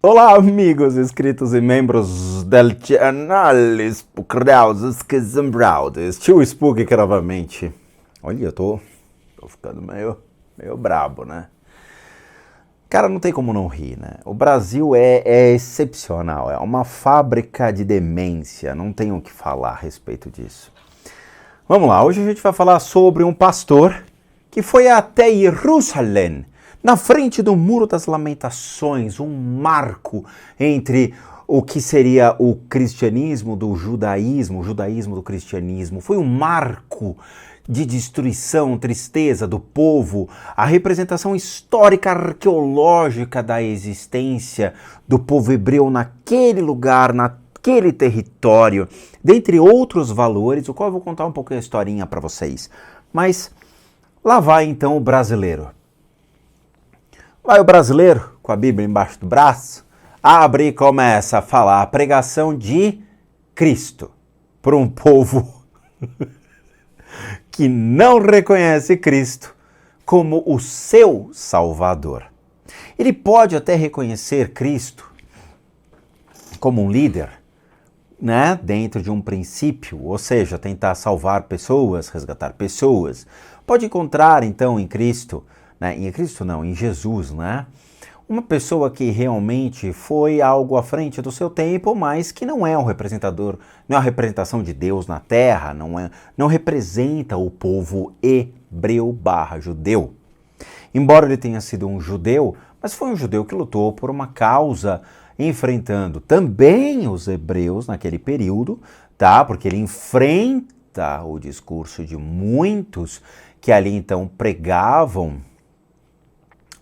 Olá, amigos inscritos e membros del canal Spookroutes, Tio Spook novamente. Olha, eu tô ficando meio brabo, né? Cara, não tem como não rir, né? O Brasil é excepcional, é uma fábrica de demência, não tenho o que falar a respeito disso. Vamos lá, hoje a gente vai falar sobre um pastor que foi até Jerusalém, na frente do Muro das Lamentações, um marco entre o que seria o cristianismo do judaísmo, o judaísmo do cristianismo. Foi um marco de destruição, tristeza do povo, a representação histórica arqueológica da existência do povo hebreu naquele lugar, naquele território, dentre outros valores, o qual eu vou contar um pouco a historinha para vocês. Mas lá vai então o brasileiro. Vai o brasileiro, com a Bíblia embaixo do braço, abre e começa a falar a pregação de Cristo para um povo que não reconhece Cristo como o seu Salvador. Ele pode até reconhecer Cristo como um líder, né, dentro de um princípio, ou seja, tentar salvar pessoas, resgatar pessoas. Pode encontrar, então, em Cristo, em Jesus, né? Uma pessoa que realmente foi algo à frente do seu tempo, mas que não é um representador, não é a representação de Deus na Terra, não representa o povo hebreu/judeu. Embora ele tenha sido um judeu, mas foi um judeu que lutou por uma causa, enfrentando também os hebreus naquele período, tá? Porque ele enfrenta o discurso de muitos que ali então pregavam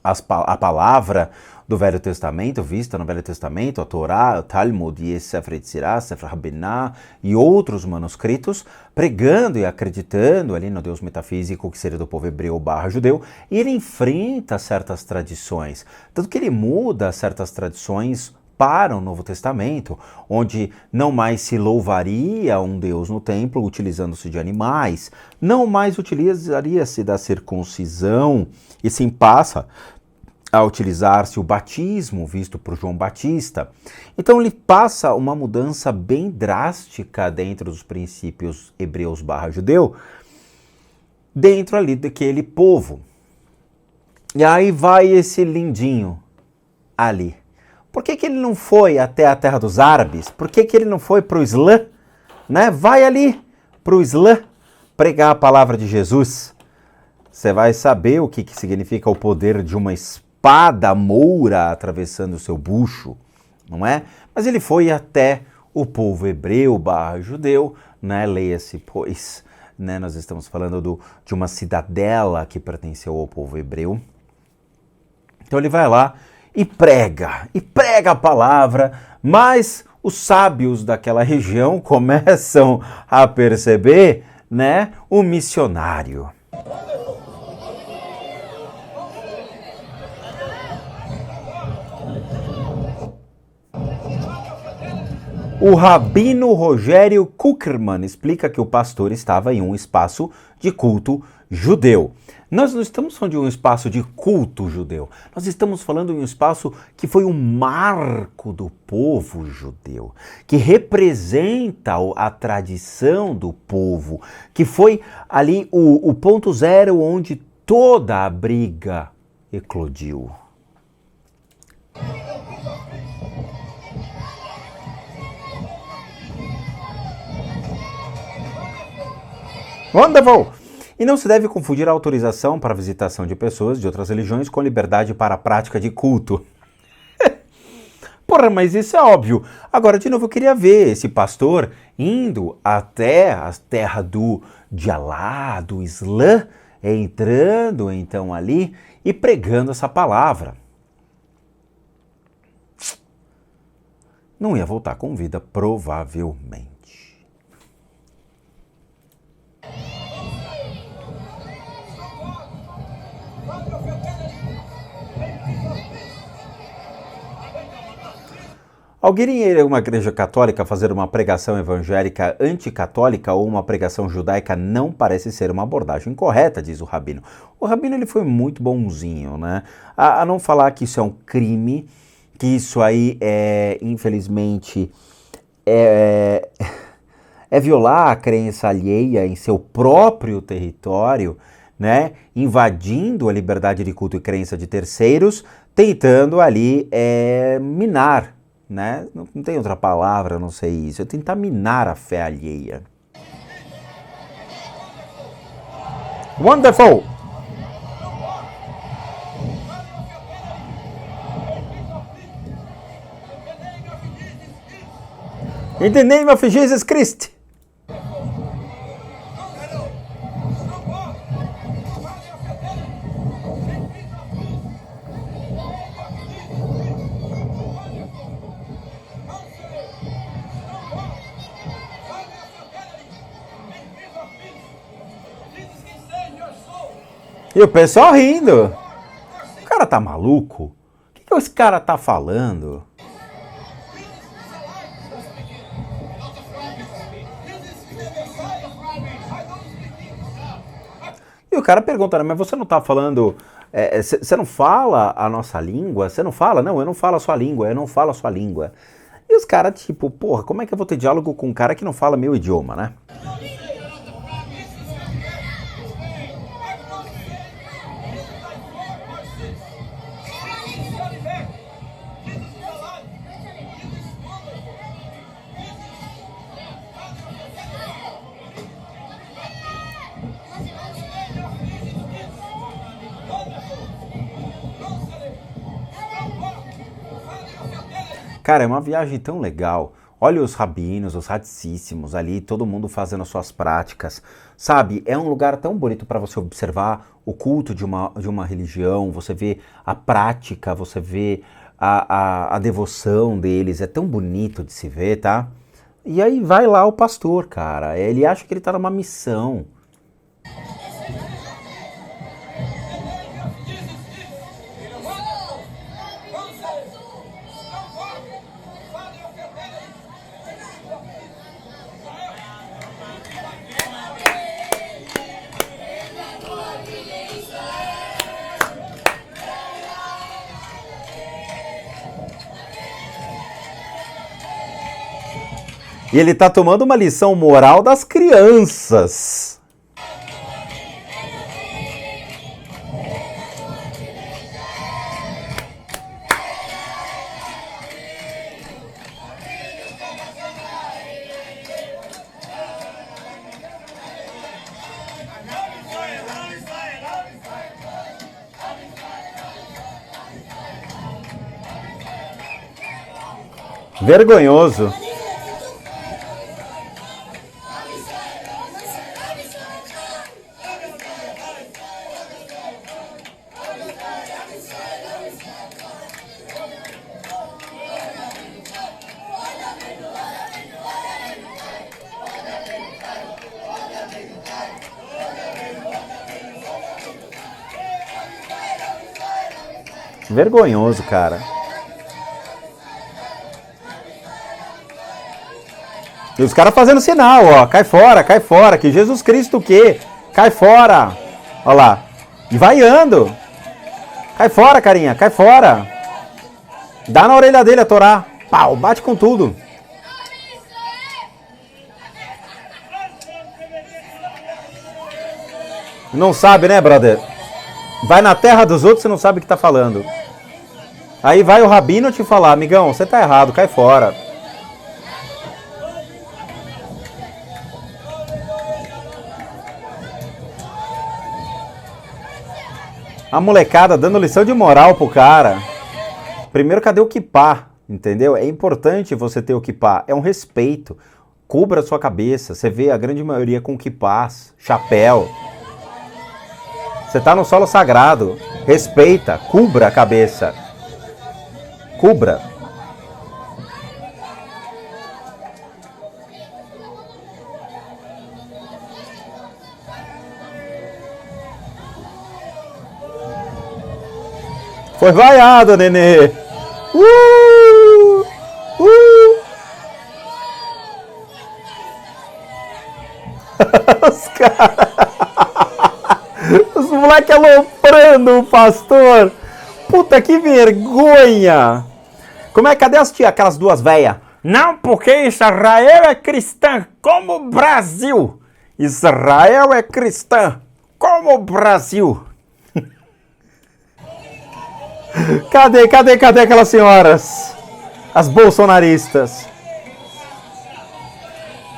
a palavra do Velho Testamento, vista no Velho Testamento, a Torá, o Talmud e Sefer Yetzirah, Sefer Rabiná e outros manuscritos, pregando e acreditando ali no Deus metafísico que seria do povo hebreu/judeu, e ele enfrenta certas tradições, tanto que ele muda certas tradições para o Novo Testamento, onde não mais se louvaria um Deus no templo utilizando-se de animais, não mais utilizaria-se da circuncisão, e sim passa a utilizar-se o batismo visto por João Batista. Então ele passa uma mudança bem drástica dentro dos princípios hebreus/judeu, dentro ali daquele povo. E aí vai esse lindinho ali. Por que ele não foi até a terra dos árabes? Por que ele não foi para o Islã? Né? Vai ali para o Islã pregar a palavra de Jesus. Você vai saber o que significa o poder de uma espada moura atravessando o seu bucho, não é? Mas ele foi até o povo hebreu/judeu, né? Leia-se, pois, né? Nós estamos falando de uma cidadela que pertenceu ao povo hebreu. Então ele vai lá e prega a palavra, mas os sábios daquela região começam a perceber, né, o missionário. O rabino Rogério Kuckerman explica que o pastor estava em um espaço de culto judeu. Nós não estamos falando de um espaço de culto judeu, nós estamos falando de um espaço que foi um marco do povo judeu, que representa a tradição do povo, que foi ali o ponto zero onde toda a briga eclodiu. Wonderful! E não se deve confundir a autorização para a visitação de pessoas de outras religiões com liberdade para a prática de culto. Porra, mas isso é óbvio. Agora, de novo, eu queria ver esse pastor indo até a terra de Alá, do Islã, entrando então ali e pregando essa palavra. Não ia voltar com vida, provavelmente. Alguém ir a uma igreja católica fazer uma pregação evangélica anticatólica ou uma pregação judaica não parece ser uma abordagem correta, diz o rabino. O rabino ele foi muito bonzinho, né? A não falar que isso é um crime, que isso aí infelizmente, é violar a crença alheia em seu próprio território, né? Invadindo a liberdade de culto e crença de terceiros, tentando ali minar, né? Não tem outra palavra, não sei isso. É tentar minar a fé alheia. Wonderful! In the name of Jesus Christ! E o pessoal rindo. O cara tá maluco? O que esse cara tá falando? E o cara pergunta, mas você não tá falando... Você não fala a nossa língua? Você não fala? Não, eu não falo a sua língua, eu não falo a sua língua. E os caras, tipo, porra, como é que eu vou ter diálogo com um cara que não fala meu idioma, né? Cara, é uma viagem tão legal. Olha os rabinos, os radicíssimos ali, todo mundo fazendo as suas práticas. Sabe, é um lugar tão bonito para você observar o culto de uma religião, você vê a prática, você vê a devoção deles. É tão bonito de se ver, tá? E aí vai lá o pastor, cara. Ele acha que ele tá numa missão. E ele tá tomando uma lição moral das crianças. Vergonhoso. Vergonhoso, cara. E os caras fazendo sinal, ó. Cai fora. Que Jesus Cristo o quê? Cai fora. Ó lá. E vaiando. Cai fora, carinha. Cai fora. Dá na orelha dele a Torá. Pau, bate com tudo. Não sabe, né, brother? Vai na terra dos outros e não sabe o que tá falando. Aí vai o rabino te falar, amigão, você tá errado, cai fora. A molecada dando lição de moral pro cara. Primeiro, cadê o kippá? Entendeu? É importante você ter o kippá. É um respeito. Cubra a sua cabeça. Você vê a grande maioria com kippás, chapéu. Você tá no solo sagrado. Respeita. Cubra a cabeça. Cubra. Foi vaiado, nenê. Os caras... Os moleques aloprando o pastor. Puta, que vergonha. Como é, cadê aquelas duas velhas? Não, porque Israel é cristã, como o Brasil. Israel é cristã, como o Brasil. Cadê aquelas senhoras? As bolsonaristas.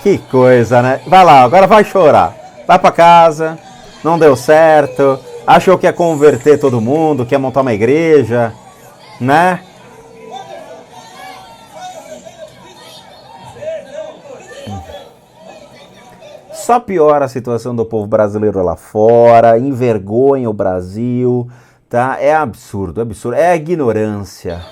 Que coisa, né? Vai lá, agora vai chorar. Vai pra casa, não deu certo, achou que ia converter todo mundo, que ia montar uma igreja, né? Só piora a situação do povo brasileiro lá fora, envergonha o Brasil, tá? É absurdo, é a ignorância.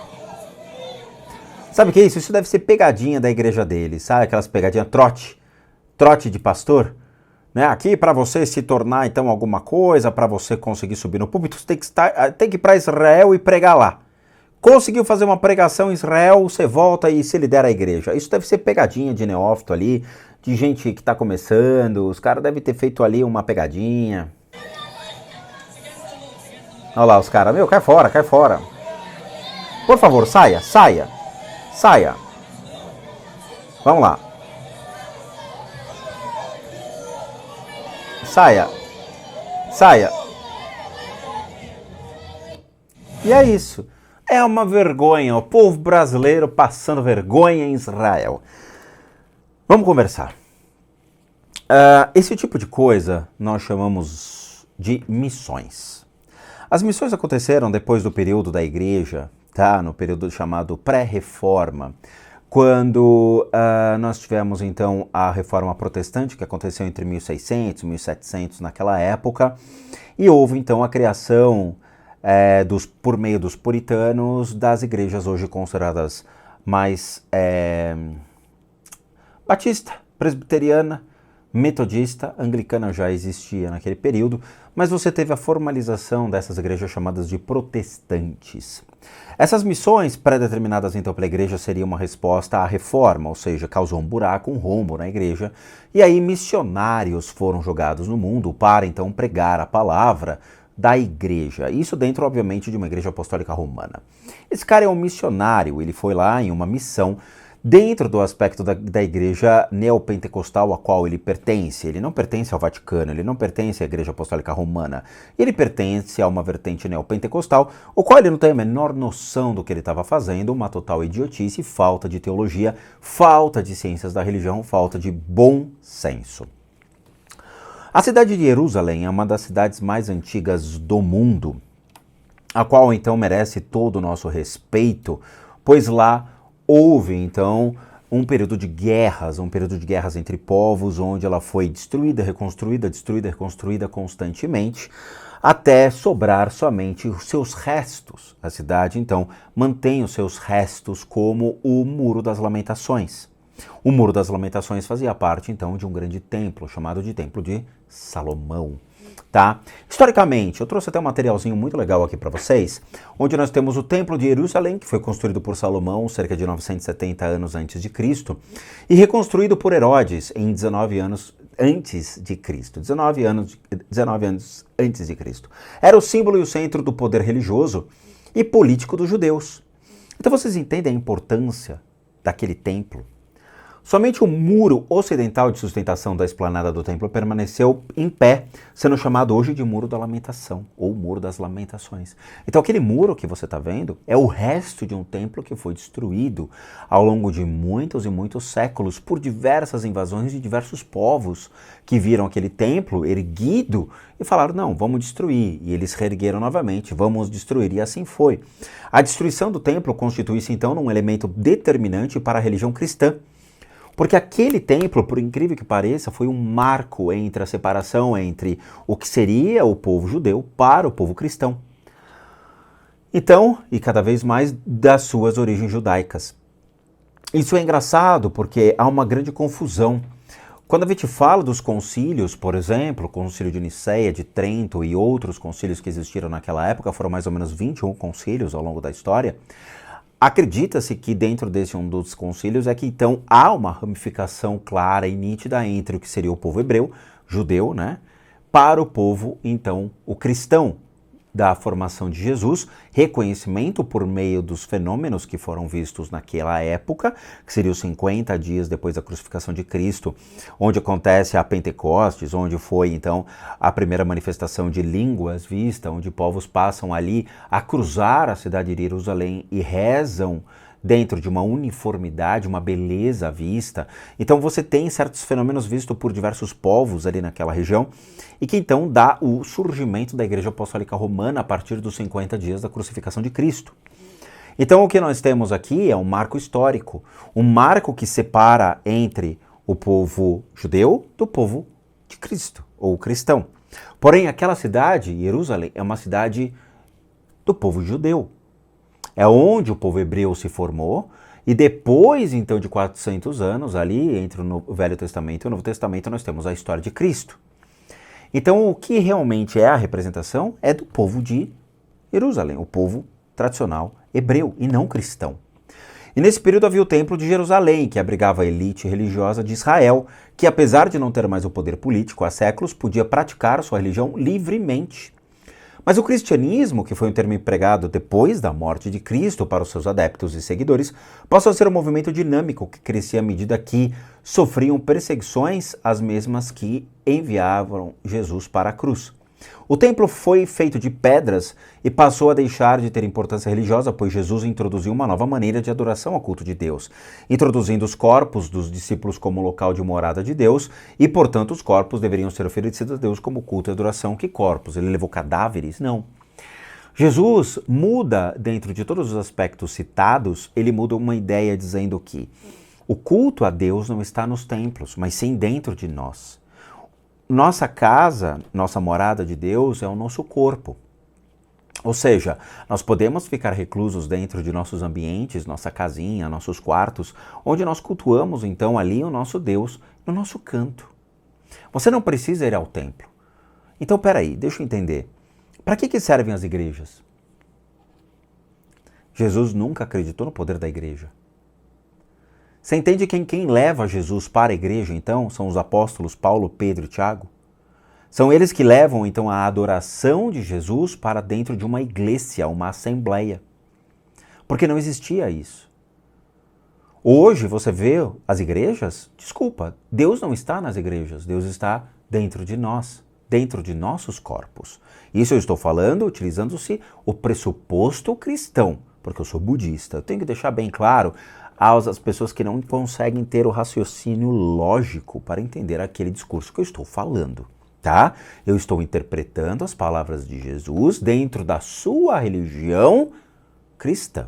Sabe o que é isso? Isso deve ser pegadinha da igreja deles, sabe? Aquelas pegadinhas trote de pastor, né? Aqui para você se tornar então alguma coisa, para você conseguir subir no púlpito, você tem que ir para Israel e pregar lá. Conseguiu fazer uma pregação em Israel, você volta e se lidera a igreja. Isso deve ser pegadinha de neófito ali, de gente que está começando. Os caras devem ter feito ali uma pegadinha. Olha lá os caras, meu, cai fora. Por favor, saia. Vamos lá. Saia. E é isso. É uma vergonha. O povo brasileiro passando vergonha em Israel. Vamos conversar. Esse tipo de coisa nós chamamos de missões. As missões aconteceram depois do período da igreja, tá? No período chamado pré-reforma, quando nós tivemos então a reforma protestante, que aconteceu entre 1600 e 1700 naquela época, e houve então a criação por meio dos puritanos das igrejas hoje consideradas mais batista, presbiteriana, metodista, anglicana já existia naquele período, mas você teve a formalização dessas igrejas chamadas de protestantes. Essas missões pré-determinadas então pela igreja seriam uma resposta à reforma, ou seja, causou um buraco, um rombo na igreja, e aí missionários foram jogados no mundo para então pregar a palavra da igreja. Isso dentro, obviamente, de uma igreja apostólica romana. Esse cara é um missionário, ele foi lá em uma missão dentro do aspecto da igreja neopentecostal a qual ele pertence. Ele não pertence ao Vaticano, ele não pertence à igreja apostólica romana. Ele pertence a uma vertente neopentecostal, o qual ele não tem a menor noção do que ele estava fazendo, uma total idiotice, falta de teologia, falta de ciências da religião, falta de bom senso. A cidade de Jerusalém é uma das cidades mais antigas do mundo, a qual então merece todo o nosso respeito, pois lá houve então um período de guerras entre povos, onde ela foi destruída, reconstruída constantemente, até sobrar somente os seus restos. A cidade então mantém os seus restos como o Muro das Lamentações. O Muro das Lamentações fazia parte então de um grande templo, chamado de Templo de Salomão. Tá? Historicamente, eu trouxe até um materialzinho muito legal aqui para vocês, onde nós temos o Templo de Jerusalém, que foi construído por Salomão cerca de 970 anos antes de Cristo, e reconstruído por Herodes em 19 anos antes de Cristo. 19 anos antes de Cristo. Era o símbolo e o centro do poder religioso e político dos judeus. Então vocês entendem a importância daquele templo? Somente o muro ocidental de sustentação da esplanada do templo permaneceu em pé, sendo chamado hoje de Muro da Lamentação, ou Muro das Lamentações. Então aquele muro que você está vendo é o resto de um templo que foi destruído ao longo de muitos e muitos séculos por diversas invasões de diversos povos que viram aquele templo erguido e falaram, não, vamos destruir. E eles reergueram novamente, vamos destruir. E assim foi. A destruição do templo constitui-se então num elemento determinante para a religião cristã. Porque aquele templo, por incrível que pareça, foi um marco entre a separação entre o que seria o povo judeu para o povo cristão. Então, e cada vez mais das suas origens judaicas. Isso é engraçado porque há uma grande confusão. Quando a gente fala dos concílios, por exemplo, o concílio de Niceia, de Trento e outros concílios que existiram naquela época, foram mais ou menos 21 concílios ao longo da história. Acredita-se que dentro desse um dos concílios é que então há uma ramificação clara e nítida entre o que seria o povo hebreu, judeu, né, para o povo então o cristão, da formação de Jesus, reconhecimento por meio dos fenômenos que foram vistos naquela época, que seriam os 50 dias depois da crucificação de Cristo, onde acontece a Pentecostes, onde foi então a primeira manifestação de línguas vista, onde povos passam ali a cruzar a cidade de Jerusalém e rezam dentro de uma uniformidade, uma beleza à vista. Então você tem certos fenômenos vistos por diversos povos ali naquela região e que então dá o surgimento da Igreja Apostólica Romana a partir dos 50 dias da crucificação de Cristo. Então o que nós temos aqui é um marco histórico, um marco que separa entre o povo judeu do povo de Cristo, ou cristão. Porém, aquela cidade, Jerusalém, é uma cidade do povo judeu. É onde o povo hebreu se formou, e depois, então, de 400 anos, ali, entre o Velho Testamento e o Novo Testamento, nós temos a história de Cristo. Então, o que realmente é a representação é do povo de Jerusalém, o povo tradicional hebreu e não cristão. E nesse período havia o Templo de Jerusalém, que abrigava a elite religiosa de Israel, que apesar de não ter mais o poder político há séculos, podia praticar sua religião livremente. Mas o cristianismo, que foi um termo empregado depois da morte de Cristo para os seus adeptos e seguidores, passou a ser um movimento dinâmico que crescia à medida que sofriam perseguições, as mesmas que enviavam Jesus para a cruz. O templo foi feito de pedras e passou a deixar de ter importância religiosa, pois Jesus introduziu uma nova maneira de adoração ao culto de Deus, introduzindo os corpos dos discípulos como local de morada de Deus, e, portanto, os corpos deveriam ser oferecidos a Deus como culto e adoração. Que corpos? Ele levou cadáveres? Não. Jesus muda, dentro de todos os aspectos citados, ele muda uma ideia dizendo que o culto a Deus não está nos templos, mas sim dentro de nós. Nossa casa, nossa morada de Deus é o nosso corpo. Ou seja, nós podemos ficar reclusos dentro de nossos ambientes, nossa casinha, nossos quartos, onde nós cultuamos então ali o nosso Deus, no nosso canto. Você não precisa ir ao templo. Então, peraí, deixa eu entender. Para que servem as igrejas? Jesus nunca acreditou no poder da igreja. Você entende que quem leva Jesus para a igreja, então, são os apóstolos Paulo, Pedro e Tiago? São eles que levam, então, a adoração de Jesus para dentro de uma igreja, uma assembleia. Porque não existia isso. Hoje, você vê as igrejas? Desculpa, Deus não está nas igrejas, Deus está dentro de nós, dentro de nossos corpos. Isso eu estou falando utilizando-se o pressuposto cristão, porque eu sou budista. Eu tenho que deixar bem claro às pessoas que não conseguem ter o raciocínio lógico para entender aquele discurso que eu estou falando, tá? Eu estou interpretando as palavras de Jesus dentro da sua religião cristã,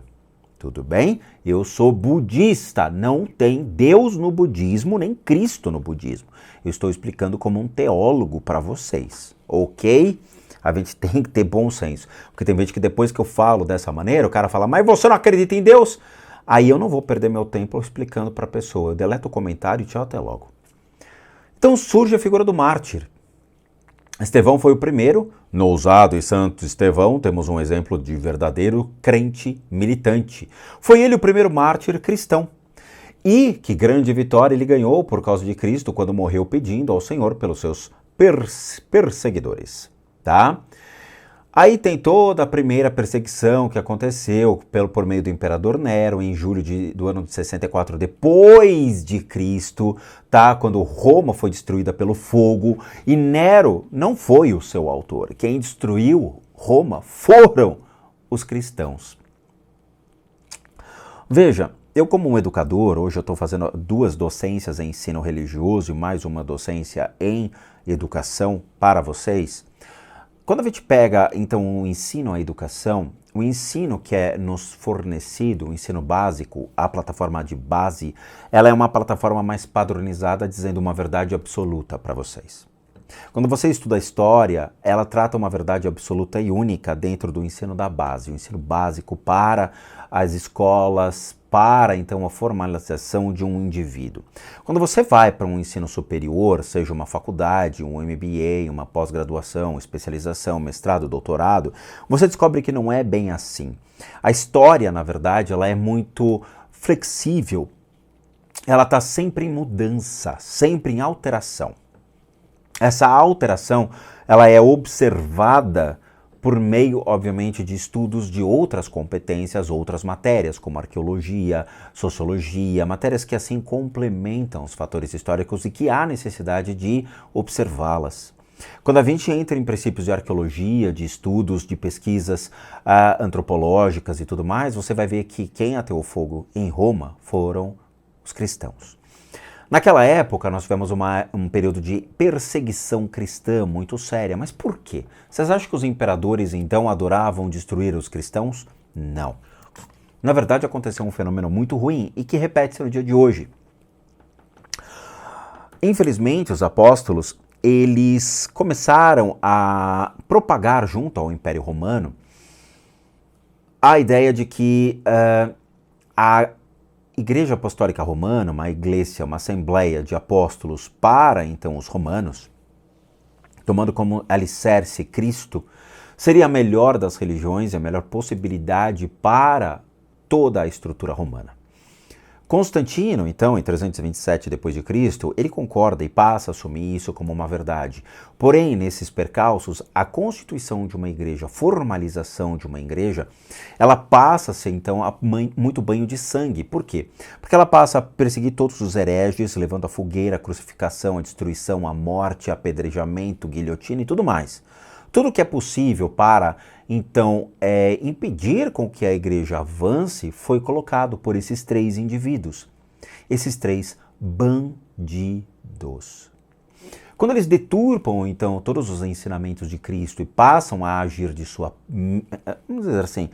tudo bem? Eu sou budista, não tem Deus no budismo, nem Cristo no budismo. Eu estou explicando como um teólogo para vocês, ok? A gente tem que ter bom senso, porque tem gente que depois que eu falo dessa maneira, o cara fala, mas você não acredita em Deus? Aí eu não vou perder meu tempo explicando para a pessoa. Eu deleto o comentário e tchau, até logo. Então surge a figura do mártir. Estevão foi o primeiro. No ousado e santo Estevão temos um exemplo de verdadeiro crente militante. Foi ele o primeiro mártir cristão. E que grande vitória ele ganhou por causa de Cristo quando morreu pedindo ao Senhor pelos seus perseguidores. Tá? Aí tem toda a primeira perseguição que aconteceu por meio do imperador Nero em julho do ano de 64 depois de Cristo, tá? Quando Roma foi destruída pelo fogo, e Nero não foi o seu autor. Quem destruiu Roma foram os cristãos. Veja, eu como um educador, hoje eu estou fazendo 2 docências em ensino religioso e mais uma docência em educação para vocês. Quando a gente pega, então, o ensino à educação, o ensino que é nos fornecido, o ensino básico, a plataforma de base, ela é uma plataforma mais padronizada, dizendo uma verdade absoluta para vocês. Quando você estuda a história, ela trata uma verdade absoluta e única dentro do ensino da base, o ensino básico para as escolas, para então a formalização de um indivíduo. Quando você vai para um ensino superior, seja uma faculdade, um MBA, uma pós-graduação, especialização, mestrado, doutorado, você descobre que não é bem assim. A história, na verdade, ela é muito flexível, ela está sempre em mudança, sempre em alteração. Essa alteração, ela é observada por meio, obviamente, de estudos de outras competências, outras matérias, como arqueologia, sociologia, matérias que assim complementam os fatores históricos e que há necessidade de observá-las. Quando a gente entra em princípios de arqueologia, de estudos, de pesquisas antropológicas e tudo mais, você vai ver que quem ateou fogo em Roma foram os cristãos. Naquela época, nós tivemos um período de perseguição cristã muito séria. Mas por quê? Vocês acham que os imperadores, então, adoravam destruir os cristãos? Não. Na verdade, aconteceu um fenômeno muito ruim e que repete-se no dia de hoje. Infelizmente, os apóstolos, eles começaram a propagar junto ao Império Romano a ideia de que a Igreja Apostólica Romana, uma igreja, uma assembleia de apóstolos para, então, os romanos, tomando como alicerce Cristo, seria a melhor das religiões e a melhor possibilidade para toda a estrutura romana. Constantino, então, em 327 d.C., ele concorda e passa a assumir isso como uma verdade. Porém, nesses percalços, a constituição de uma igreja, a formalização de uma igreja, ela passa a ser, então, muito banho de sangue. Por quê? Porque ela passa a perseguir todos os hereges, levando a fogueira, a crucificação, a destruição, a morte, apedrejamento, guilhotina e tudo mais. Tudo que é possível para, então, impedir com que a igreja avance foi colocado por esses três indivíduos, esses três bandidos. Quando eles deturpam, então, todos os ensinamentos de Cristo e passam a agir de sua, vamos dizer assim,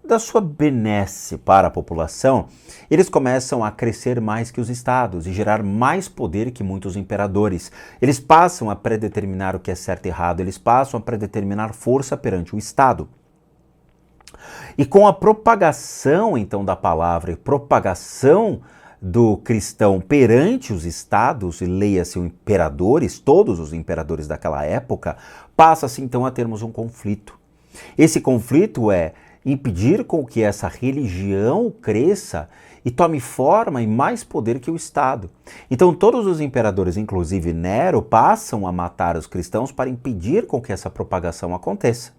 da sua benesse para a população, eles começam a crescer mais que os estados e gerar mais poder que muitos imperadores. Eles passam a predeterminar o que é certo e errado, eles passam a predeterminar força perante o Estado. E com a propagação, então, da palavra e propagação do cristão perante os estados, e leia-se os imperadores, todos os imperadores daquela época, passa-se, então, a termos um conflito. Esse conflito é impedir com que essa religião cresça e tome forma e mais poder que o Estado. Então todos os imperadores, inclusive Nero, passam a matar os cristãos para impedir com que essa propagação aconteça.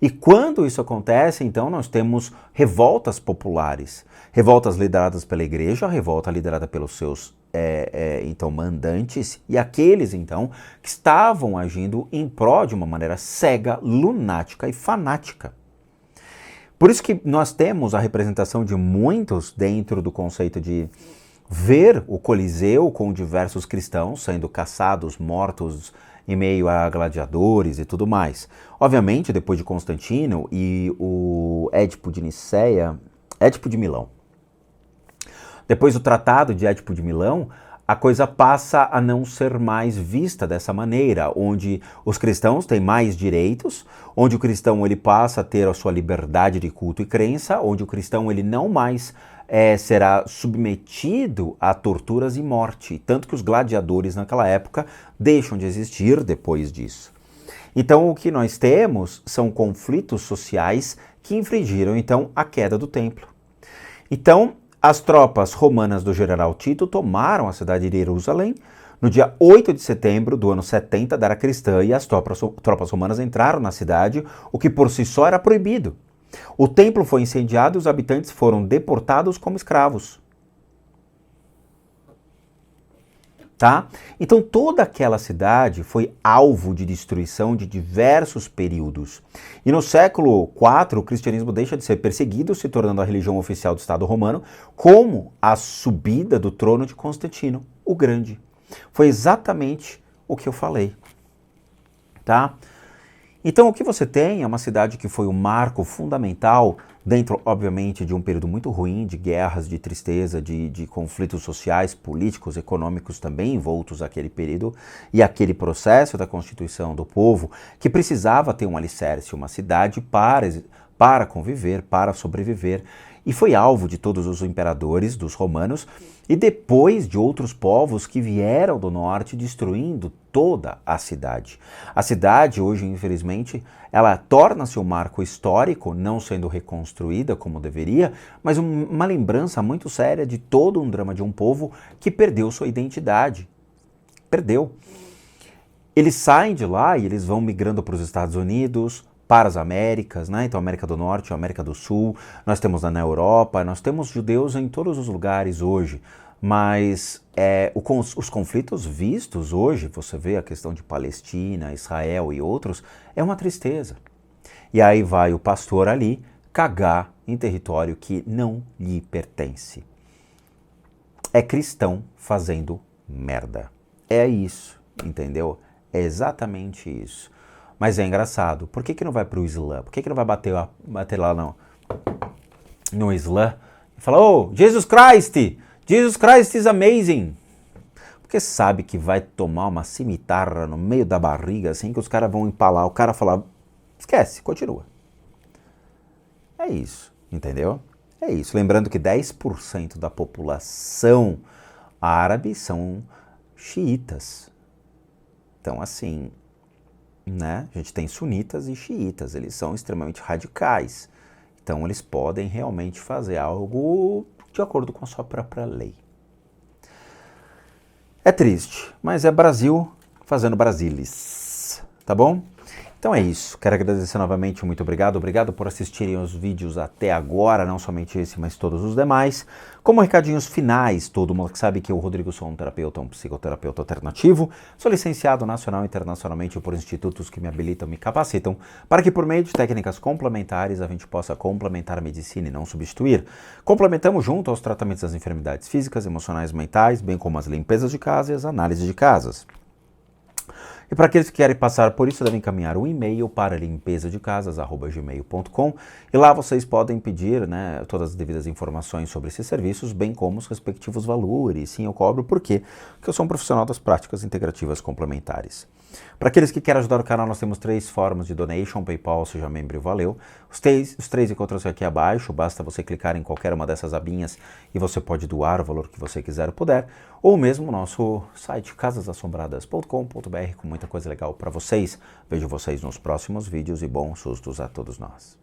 E quando isso acontece, então nós temos revoltas populares, revoltas lideradas pela igreja, revolta liderada pelos seus então mandantes e aqueles então que estavam agindo em prol de uma maneira cega, lunática e fanática. Por isso que nós temos a representação de muitos dentro do conceito de ver o Coliseu com diversos cristãos sendo caçados, mortos em meio a gladiadores e tudo mais. Obviamente, depois de Constantino e o Édipo de Niceia, Édipo de Milão. Depois do Tratado de Édipo de Milão, a coisa passa a não ser mais vista dessa maneira, onde os cristãos têm mais direitos, onde o cristão ele passa a ter a sua liberdade de culto e crença, onde o cristão ele não mais será submetido a torturas e morte, tanto que os gladiadores naquela época deixam de existir depois disso. Então o que nós temos são conflitos sociais que infringiram então a queda do templo. Então as tropas romanas do general Tito tomaram a cidade de Jerusalém no dia 8 de setembro do ano 70 da era cristã e as tropas romanas entraram na cidade, o que por si só era proibido. O templo foi incendiado e os habitantes foram deportados como escravos. Tá? Então toda aquela cidade foi alvo de destruição de diversos períodos. E no século IV o cristianismo deixa de ser perseguido, se tornando a religião oficial do Estado romano, como a subida do trono de Constantino, o Grande. Foi exatamente o que eu falei. Tá? Então o que você tem é uma cidade que foi um marco fundamental dentro, obviamente, de um período muito ruim, de guerras, de tristeza, de conflitos sociais, políticos, econômicos também envoltos naquele período, e aquele processo da constituição do povo que precisava ter um alicerce, uma cidade para conviver, para sobreviver, e foi alvo de todos os imperadores, dos romanos, e depois de outros povos que vieram do norte destruindo toda a cidade. A cidade hoje, infelizmente, ela torna-se um marco histórico, não sendo reconstruída como deveria, mas uma lembrança muito séria de todo um drama de um povo que perdeu sua identidade. Perdeu. Eles saem de lá e eles vão migrando para os Estados Unidos, para as Américas, né? Então América do Norte, América do Sul, nós temos na Europa, nós temos judeus em todos os lugares hoje, mas os conflitos vistos hoje, você vê a questão de Palestina, Israel e outros, é uma tristeza. E aí vai o pastor ali cagar em território que não lhe pertence. É cristão fazendo merda. É isso, entendeu? É exatamente isso. Mas é engraçado, por que não vai pro Islã? Por que não vai bater lá no Islã e falar, oh, Jesus Christ is amazing. Porque sabe que vai tomar uma cimitarra no meio da barriga, assim, que os caras vão empalar. O cara falar, esquece, continua. É isso, entendeu? É isso. Lembrando que 10% da população árabe são xiitas. Então, assim, né? A gente tem sunitas e xiitas, eles são extremamente radicais. Então, eles podem realmente fazer algo de acordo com a sua própria lei. É triste, mas é Brasil fazendo Brasilis, tá bom? Então é isso, quero agradecer novamente, muito obrigado por assistirem os vídeos até agora, não somente esse, mas todos os demais. Como recadinhos finais, todo mundo que sabe que eu, Rodrigo, sou um terapeuta, um psicoterapeuta alternativo, sou licenciado nacional e internacionalmente por institutos que me habilitam, me capacitam, para que por meio de técnicas complementares a gente possa complementar a medicina e não substituir. Complementamos junto aos tratamentos das enfermidades físicas, emocionais, mentais, bem como as limpezas de casa e as análises de casas. E para aqueles que querem passar por isso, devem encaminhar um e-mail para limpezadecasas@gmail.com e lá vocês podem pedir, né, todas as devidas informações sobre esses serviços, bem como os respectivos valores. Sim, eu cobro porque eu sou um profissional das práticas integrativas complementares. Para aqueles que querem ajudar o canal, nós temos 3 formas de donation, PayPal, seja membro e valeu. Os três encontram-se aqui abaixo, basta você clicar em qualquer uma dessas abinhas e você pode doar o valor que você quiser ou puder, ou mesmo o nosso site casasassombradas.com.br com muita coisa legal para vocês. Vejo vocês nos próximos vídeos e bons sustos a todos nós.